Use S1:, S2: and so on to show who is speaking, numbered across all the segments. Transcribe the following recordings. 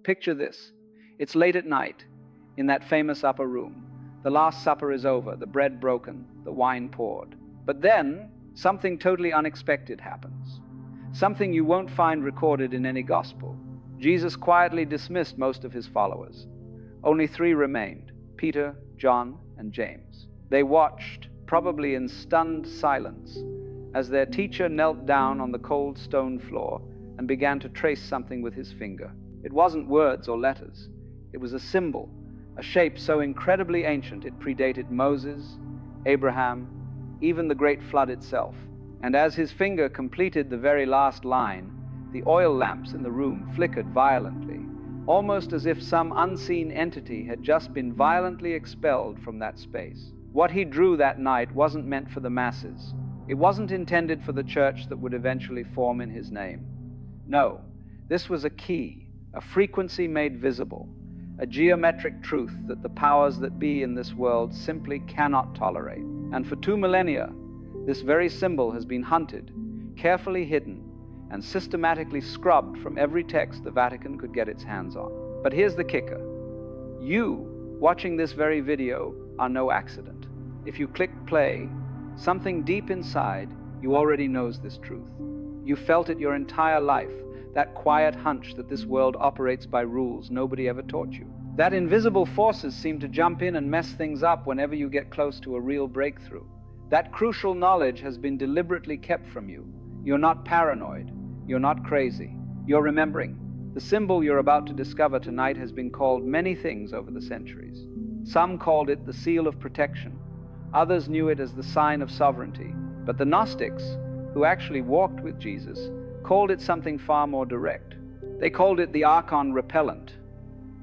S1: Picture this. It's late at night, in that famous upper room. The Last Supper is over, the bread broken, the wine poured. But then, something totally unexpected happens. Something you won't find recorded in any gospel. Jesus quietly dismissed most of his followers. Only 3 remained: Peter, John, and James. They watched, probably in stunned silence, as their teacher knelt down on the cold stone floor and began to trace something with his finger. It wasn't words or letters. It was a symbol, a shape so incredibly ancient it predated Moses, Abraham, even the great flood itself. And as his finger completed the very last line, the oil lamps in the room flickered violently, almost as if some unseen entity had just been violently expelled from that space. What he drew that night wasn't meant for the masses. It wasn't intended for the church that would eventually form in his name. No, this was a key, a frequency made visible, a geometric truth that the powers that be in this world simply cannot tolerate. And for 2 millennia, this very symbol has been hunted, carefully hidden, and systematically scrubbed from every text the Vatican could get its hands on. But here's the kicker. You, watching this very video, are no accident. If you click play, something deep inside you already knows this truth. You felt it your entire life, that quiet hunch that this world operates by rules nobody ever taught you. That invisible forces seem to jump in and mess things up whenever you get close to a real breakthrough. That crucial knowledge has been deliberately kept from you. You're not paranoid. You're not crazy. You're remembering. The symbol you're about to discover tonight has been called many things over the centuries. Some called it the seal of protection. Others knew it as the sign of sovereignty. But the Gnostics, who actually walked with Jesus, called it something far more direct. They called it the Archon Repellent,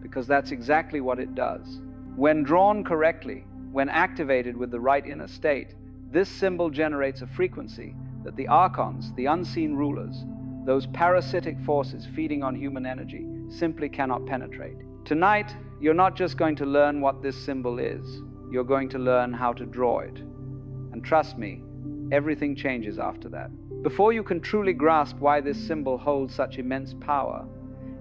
S1: because that's exactly what it does. When drawn correctly, when activated with the right inner state, this symbol generates a frequency that the Archons, the unseen rulers, those parasitic forces feeding on human energy, simply cannot penetrate. Tonight, you're not just going to learn what this symbol is, you're going to learn how to draw it. And trust me, everything changes after that. Before you can truly grasp why this symbol holds such immense power,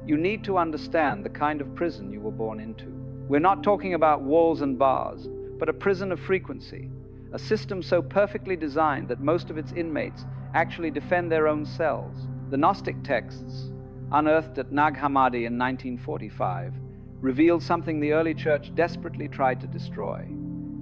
S1: you need to understand the kind of prison you were born into. We're not talking about walls and bars, but a prison of frequency, a system so perfectly designed that most of its inmates actually defend their own cells. The Gnostic texts, unearthed at Nag Hammadi in 1945, revealed something the early church desperately tried to destroy.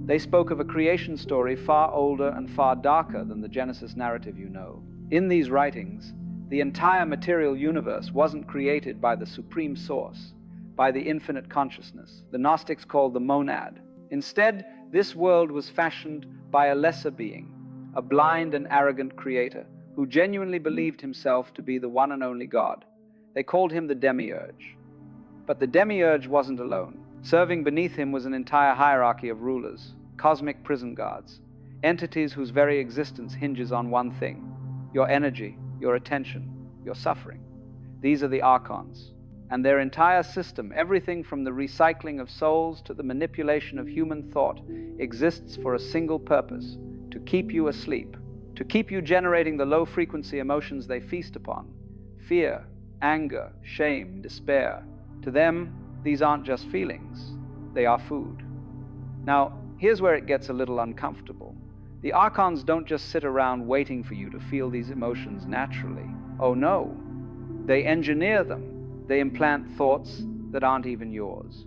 S1: They spoke of a creation story far older and far darker than the Genesis narrative you know. In these writings, the entire material universe wasn't created by the supreme source, by the infinite consciousness the Gnostics called the monad. Instead, this world was fashioned by a lesser being, a blind and arrogant creator who genuinely believed himself to be the one and only God. They called him the demiurge. But the demiurge wasn't alone. Serving beneath him was an entire hierarchy of rulers, cosmic prison guards, entities whose very existence hinges on one thing: your energy, your attention, your suffering. These are the Archons, and their entire system, everything from the recycling of souls to the manipulation of human thought, exists for a single purpose: to keep you asleep, to keep you generating the low-frequency emotions they feast upon: fear, anger, shame, despair. To them, these aren't just feelings, they are food. Now, here's where it gets a little uncomfortable. The Archons don't just sit around waiting for you to feel these emotions naturally. Oh no, they engineer them. They implant thoughts that aren't even yours.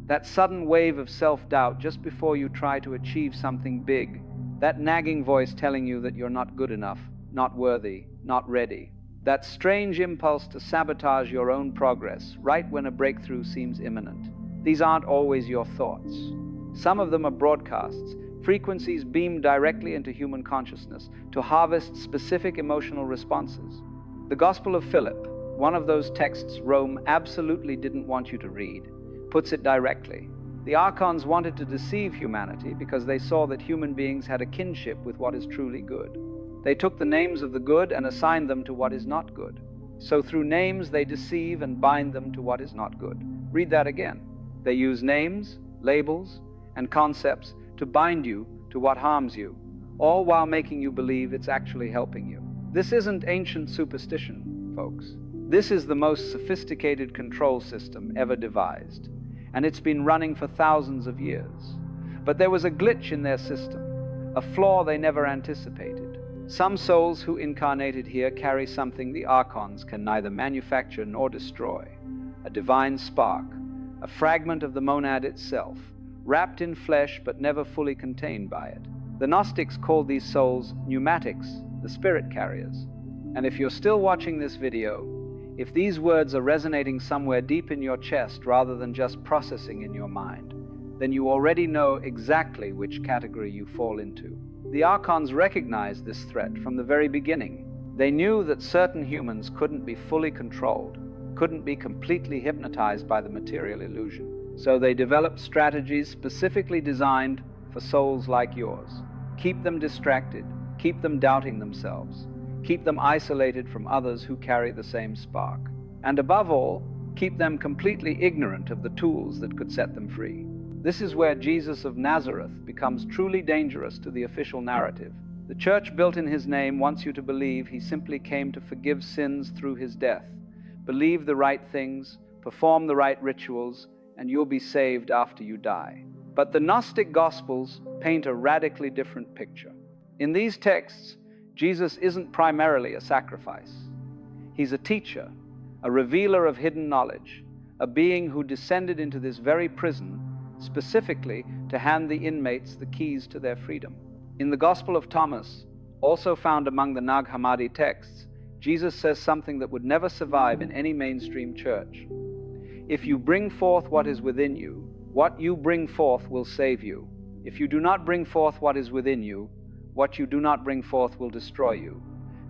S1: That sudden wave of self-doubt just before you try to achieve something big, that nagging voice telling you that you're not good enough, not worthy, not ready. That strange impulse to sabotage your own progress right when a breakthrough seems imminent. These aren't always your thoughts. Some of them are broadcasts, frequencies beamed directly into human consciousness to harvest specific emotional responses. The Gospel of Philip, one of those texts Rome absolutely didn't want you to read, puts it directly. The Archons wanted to deceive humanity because they saw that human beings had a kinship with what is truly good. They took the names of the good and assigned them to what is not good. So through names they deceive and bind them to what is not good. Read that again. They use names, labels, and concepts to bind you to what harms you, all while making you believe it's actually helping you. This isn't ancient superstition, folks. This is the most sophisticated control system ever devised, and it's been running for thousands of years. But there was a glitch in their system, a flaw they never anticipated. Some souls who incarnated here carry something the Archons can neither manufacture nor destroy, a divine spark, a fragment of the monad itself, wrapped in flesh but never fully contained by it. The Gnostics called these souls pneumatics, the spirit carriers. And if you're still watching this video, if these words are resonating somewhere deep in your chest rather than just processing in your mind, then you already know exactly which category you fall into. The Archons recognized this threat from the very beginning. They knew that certain humans couldn't be fully controlled, couldn't be completely hypnotized by the material illusion. So they developed strategies specifically designed for souls like yours. Keep them distracted, keep them doubting themselves, keep them isolated from others who carry the same spark. And above all, keep them completely ignorant of the tools that could set them free. This is where Jesus of Nazareth becomes truly dangerous to the official narrative. The church built in his name wants you to believe he simply came to forgive sins through his death. Believe the right things, perform the right rituals, and you'll be saved after you die. But the Gnostic Gospels paint a radically different picture. In these texts, Jesus isn't primarily a sacrifice. He's a teacher, a revealer of hidden knowledge, a being who descended into this very prison specifically to hand the inmates the keys to their freedom. In the Gospel of Thomas, also found among the Nag Hammadi texts, Jesus says something that would never survive in any mainstream church. If you bring forth what is within you, what you bring forth will save you. If you do not bring forth what is within you, what you do not bring forth will destroy you.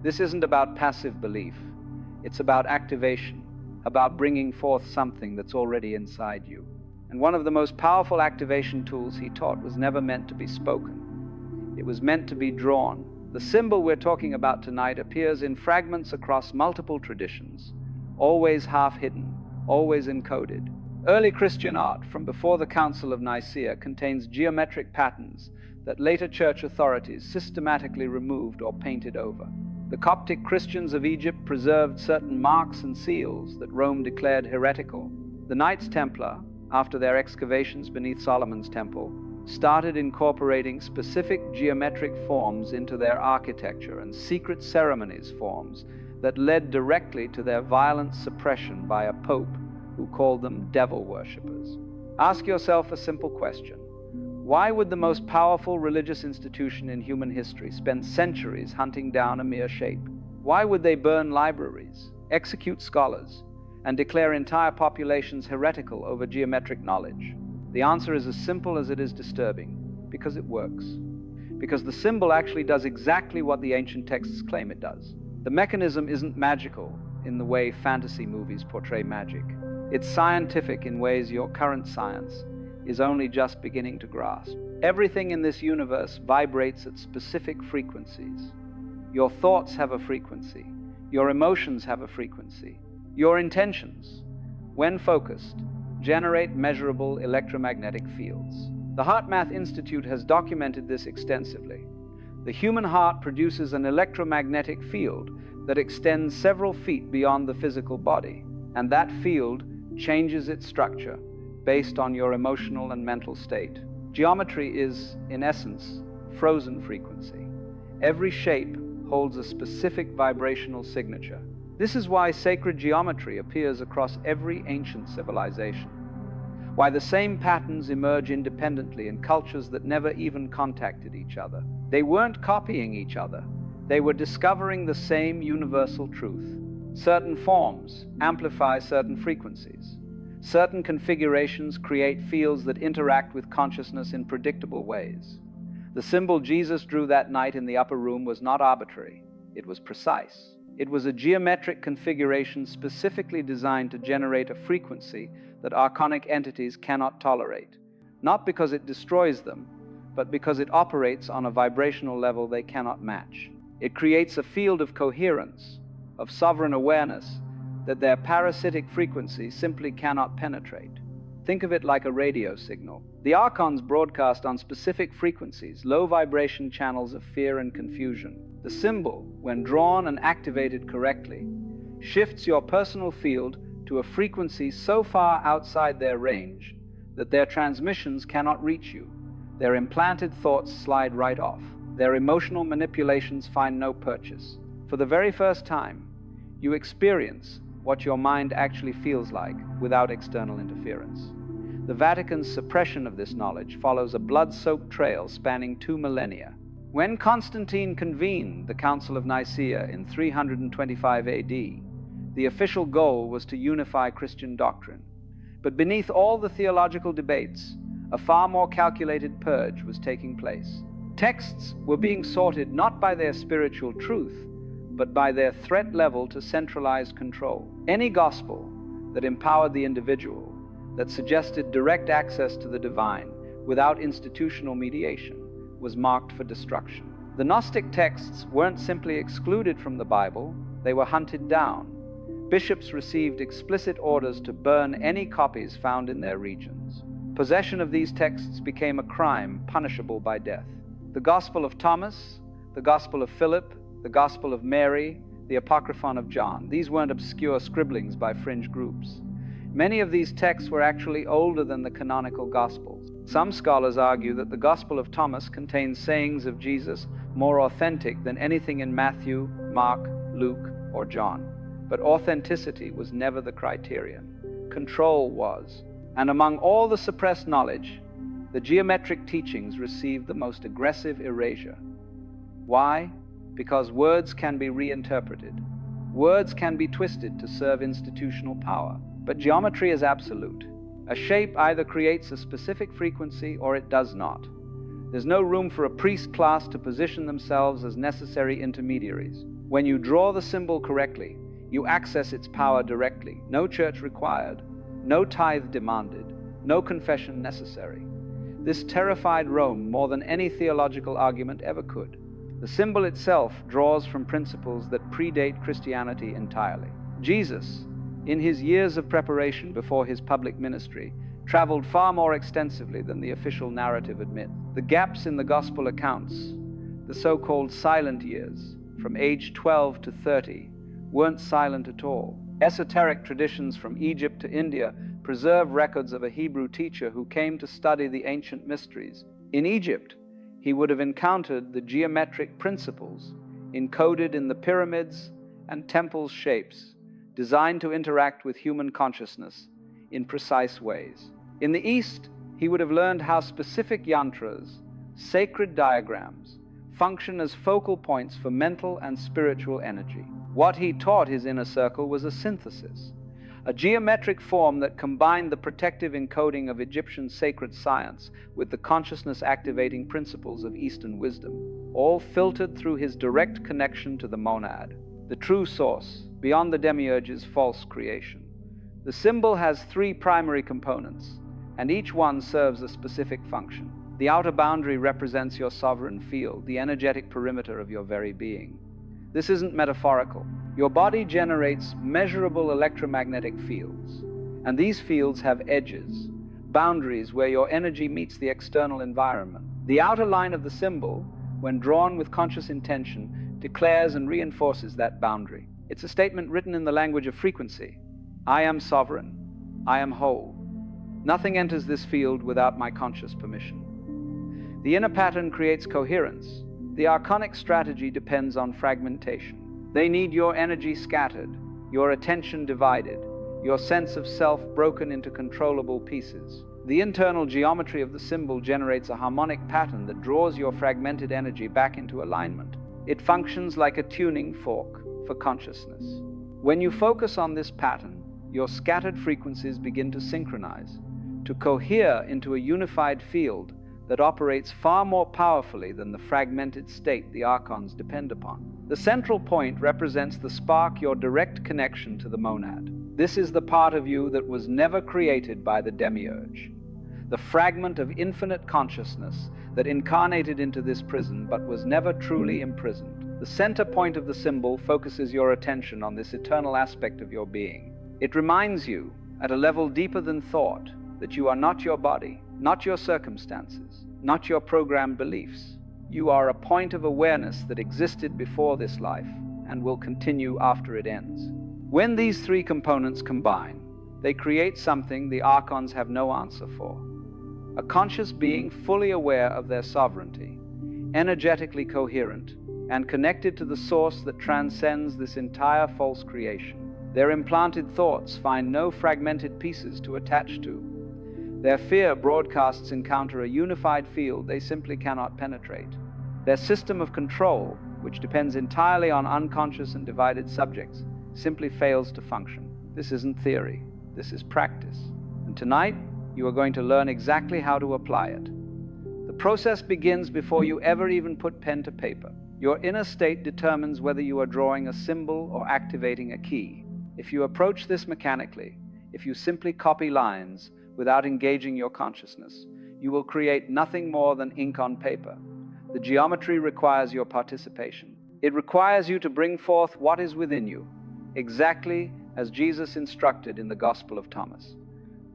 S1: This isn't about passive belief. It's about activation, about bringing forth something that's already inside you. And one of the most powerful activation tools he taught was never meant to be spoken. It was meant to be drawn. The symbol we're talking about tonight appears in fragments across multiple traditions, always half hidden, always encoded. Early Christian art from before the Council of Nicaea contains geometric patterns that later church authorities systematically removed or painted over. The Coptic Christians of Egypt preserved certain marks and seals that Rome declared heretical. The Knights Templar, after their excavations beneath Solomon's temple, started incorporating specific geometric forms into their architecture and secret ceremonies forms that led directly to their violent suppression by a pope who called them devil worshippers. Ask yourself a simple question. Why would the most powerful religious institution in human history spend centuries hunting down a mere shape? Why would they burn libraries, execute scholars, and declare entire populations heretical over geometric knowledge? The answer is as simple as it is disturbing, because it works. Because the symbol actually does exactly what the ancient texts claim it does. The mechanism isn't magical in the way fantasy movies portray magic. It's scientific in ways your current science is only just beginning to grasp. Everything in this universe vibrates at specific frequencies. Your thoughts have a frequency. Your emotions have a frequency. Your intentions, when focused, generate measurable electromagnetic fields. The HeartMath Institute has documented this extensively. The human heart produces an electromagnetic field that extends several feet beyond the physical body, and that field changes its structure based on your emotional and mental state. Geometry is, in essence, frozen frequency. Every shape holds a specific vibrational signature. This is why sacred geometry appears across every ancient civilization, why the same patterns emerge independently in cultures that never even contacted each other. They weren't copying each other. They were discovering the same universal truth. Certain forms amplify certain frequencies. Certain configurations create fields that interact with consciousness in predictable ways. The symbol Jesus drew that night in the upper room was not arbitrary. It was precise. It was a geometric configuration specifically designed to generate a frequency that archonic entities cannot tolerate, not because it destroys them, but because it operates on a vibrational level they cannot match. It creates a field of coherence, of sovereign awareness, that their parasitic frequency simply cannot penetrate. Think of it like a radio signal. The Archons broadcast on specific frequencies, low vibration channels of fear and confusion. The symbol, when drawn and activated correctly, shifts your personal field to a frequency so far outside their range that their transmissions cannot reach you. Their implanted thoughts slide right off. Their emotional manipulations find no purchase. For the very first time, you experience what your mind actually feels like without external interference. The Vatican's suppression of this knowledge follows a blood-soaked trail spanning 2 millennia. When Constantine convened the Council of Nicaea in 325 AD, the official goal was to unify Christian doctrine. But beneath all the theological debates, a far more calculated purge was taking place. Texts were being sorted not by their spiritual truth, but by their threat level to centralized control. Any gospel that empowered the individual, that suggested direct access to the divine without institutional mediation, was marked for destruction. The Gnostic texts weren't simply excluded from the Bible, they were hunted down. Bishops received explicit orders to burn any copies found in their regions. Possession of these texts became a crime punishable by death. The Gospel of Thomas, the Gospel of Philip, the Gospel of Mary, the Apocryphon of John, these weren't obscure scribblings by fringe groups. Many of these texts were actually older than the canonical Gospels. Some scholars argue that the Gospel of Thomas contains sayings of Jesus more authentic than anything in Matthew, Mark, Luke, or John. But authenticity was never the criterion. Control was. And among all the suppressed knowledge, the geometric teachings received the most aggressive erasure. Why? Because words can be reinterpreted. Words can be twisted to serve institutional power. But geometry is absolute. A shape either creates a specific frequency or it does not. There's no room for a priest class to position themselves as necessary intermediaries. When you draw the symbol correctly, you access its power directly. No church required, no tithe demanded, no confession necessary. This terrified Rome more than any theological argument ever could. The symbol itself draws from principles that predate Christianity entirely. Jesus, in his years of preparation before his public ministry, traveled far more extensively than the official narrative admits. The gaps in the gospel accounts, the so-called silent years, from age 12 to 30, weren't silent at all. Esoteric traditions from Egypt to India preserve records of a Hebrew teacher who came to study the ancient mysteries. In Egypt, he would have encountered the geometric principles encoded in the pyramids and temples' shapes, designed to interact with human consciousness in precise ways. In the East, he would have learned how specific yantras, sacred diagrams, function as focal points for mental and spiritual energy. What he taught his inner circle was a synthesis, a geometric form that combined the protective encoding of Egyptian sacred science with the consciousness-activating principles of Eastern wisdom, all filtered through his direct connection to the monad, the true source, beyond the demiurge's false creation. The symbol has 3 primary components, and each one serves a specific function. The outer boundary represents your sovereign field, the energetic perimeter of your very being. This isn't metaphorical. Your body generates measurable electromagnetic fields, and these fields have edges, boundaries where your energy meets the external environment. The outer line of the symbol, when drawn with conscious intention, declares and reinforces that boundary. It's a statement written in the language of frequency. I am sovereign. I am whole. Nothing enters this field without my conscious permission. The inner pattern creates coherence. The archonic strategy depends on fragmentation. They need your energy scattered, your attention divided, your sense of self broken into controllable pieces. The internal geometry of the symbol generates a harmonic pattern that draws your fragmented energy back into alignment. It functions like a tuning fork for consciousness. When you focus on this pattern, your scattered frequencies begin to synchronize, to cohere into a unified field that operates far more powerfully than the fragmented state the Archons depend upon. The central point represents the spark, your direct connection to the monad. This is the part of you that was never created by the demiurge, the fragment of infinite consciousness that incarnated into this prison but was never truly imprisoned. The center point of the symbol focuses your attention on this eternal aspect of your being. It reminds you, at a level deeper than thought, that you are not your body, not your circumstances, not your programmed beliefs. You are a point of awareness that existed before this life and will continue after it ends. When these three components combine, they create something the Archons have no answer for. A conscious being fully aware of their sovereignty, energetically coherent, and connected to the source that transcends this entire false creation. Their implanted thoughts find no fragmented pieces to attach to. Their fear broadcasts encounter a unified field they simply cannot penetrate. Their system of control, which depends entirely on unconscious and divided subjects, simply fails to function. This isn't theory, this is practice. And tonight, you are going to learn exactly how to apply it. The process begins before you ever even put pen to paper. Your inner state determines whether you are drawing a symbol or activating a key. If you approach this mechanically, if you simply copy lines without engaging your consciousness, you will create nothing more than ink on paper. The geometry requires your participation. It requires you to bring forth what is within you, exactly as Jesus instructed in the Gospel of Thomas.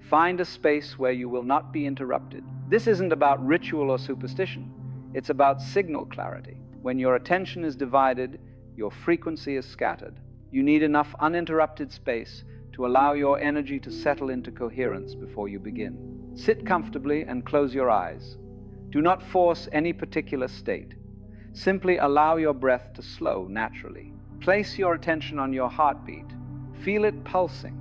S1: Find a space where you will not be interrupted. This isn't about ritual or superstition. It's about signal clarity. When your attention is divided, your frequency is scattered. You need enough uninterrupted space to allow your energy to settle into coherence before you begin. Sit comfortably and close your eyes. Do not force any particular state. Simply allow your breath to slow naturally. Place your attention on your heartbeat. Feel it pulsing.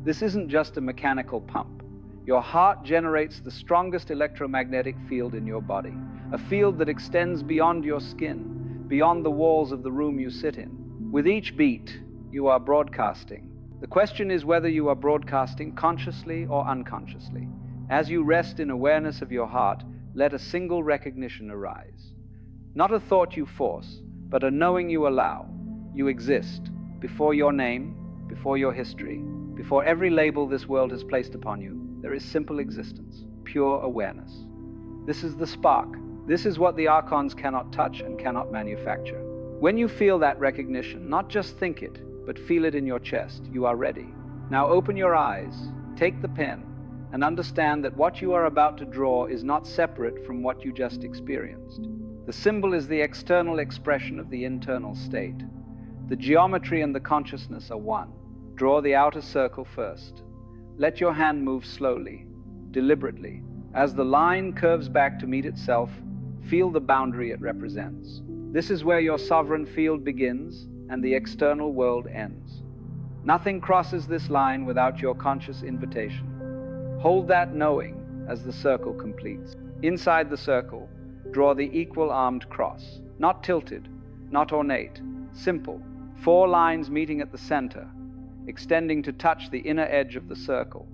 S1: This isn't just a mechanical pump. Your heart generates the strongest electromagnetic field in your body, a field that extends beyond your skin, beyond the walls of the room you sit in. With each beat, you are broadcasting. The question is whether you are broadcasting consciously or unconsciously. As you rest in awareness of your heart, let a single recognition arise. Not a thought you force, but a knowing you allow. You exist before your name, before your history, before every label this world has placed upon you. There is simple existence, pure awareness. This is the spark. This is what the Archons cannot touch and cannot manufacture. When you feel that recognition, not just think it, but feel it in your chest, you are ready. Now open your eyes, take the pen, and understand that what you are about to draw is not separate from what you just experienced. The symbol is the external expression of the internal state. The geometry and the consciousness are one. Draw the outer circle first. Let your hand move slowly, deliberately. As the line curves back to meet itself, feel the boundary it represents. This is where your sovereign field begins and the external world ends. Nothing crosses this line without your conscious invitation. Hold that knowing as the circle completes. Inside the circle, draw the equal-armed cross. Not tilted, not ornate, simple. 4 lines meeting at the center, extending to touch the inner edge of the circle.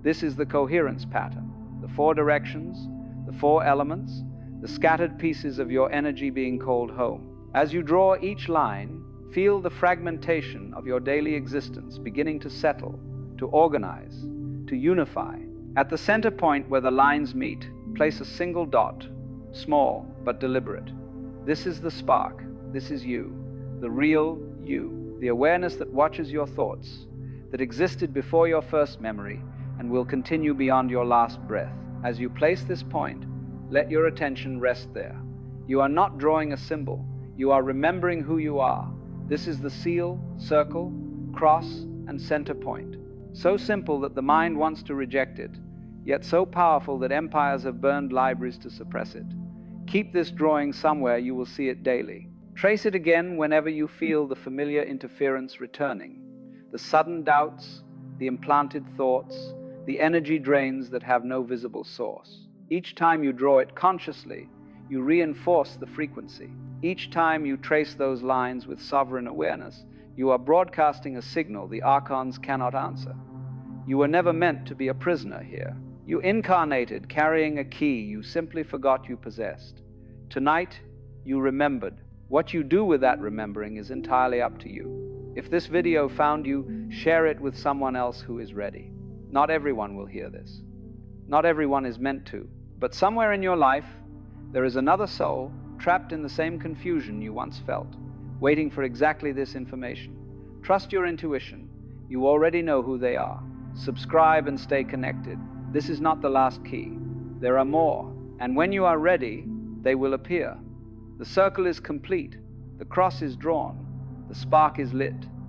S1: This is the coherence pattern. The 4 directions, the 4 elements, the scattered pieces of your energy being called home. As you draw each line, feel the fragmentation of your daily existence beginning to settle, to organize, to unify. At the center point where the lines meet, place a single dot, small but deliberate. This is the spark. This is you, the real you, the awareness that watches your thoughts, that existed before your first memory and will continue beyond your last breath. As you place this point, let your attention rest there. You are not drawing a symbol. You are remembering who you are. This is the seal, circle, cross, and center point. So simple that the mind wants to reject it, yet so powerful that empires have burned libraries to suppress it. Keep this drawing somewhere. You will see it daily. Trace it again whenever you feel the familiar interference returning, the sudden doubts, the implanted thoughts, the energy drains that have no visible source. Each time you draw it consciously, you reinforce the frequency. Each time you trace those lines with sovereign awareness, you are broadcasting a signal the Archons cannot answer. You were never meant to be a prisoner here. You incarnated carrying a key you simply forgot you possessed. Tonight, you remembered. What you do with that remembering is entirely up to you. If this video found you, share it with someone else who is ready. Not everyone will hear this. Not everyone is meant to. But somewhere in your life, there is another soul trapped in the same confusion you once felt, waiting for exactly this information. Trust your intuition. You already know who they are. Subscribe and stay connected. This is not the last key. There are more, and when you are ready, they will appear. The circle is complete. The cross is drawn. The spark is lit.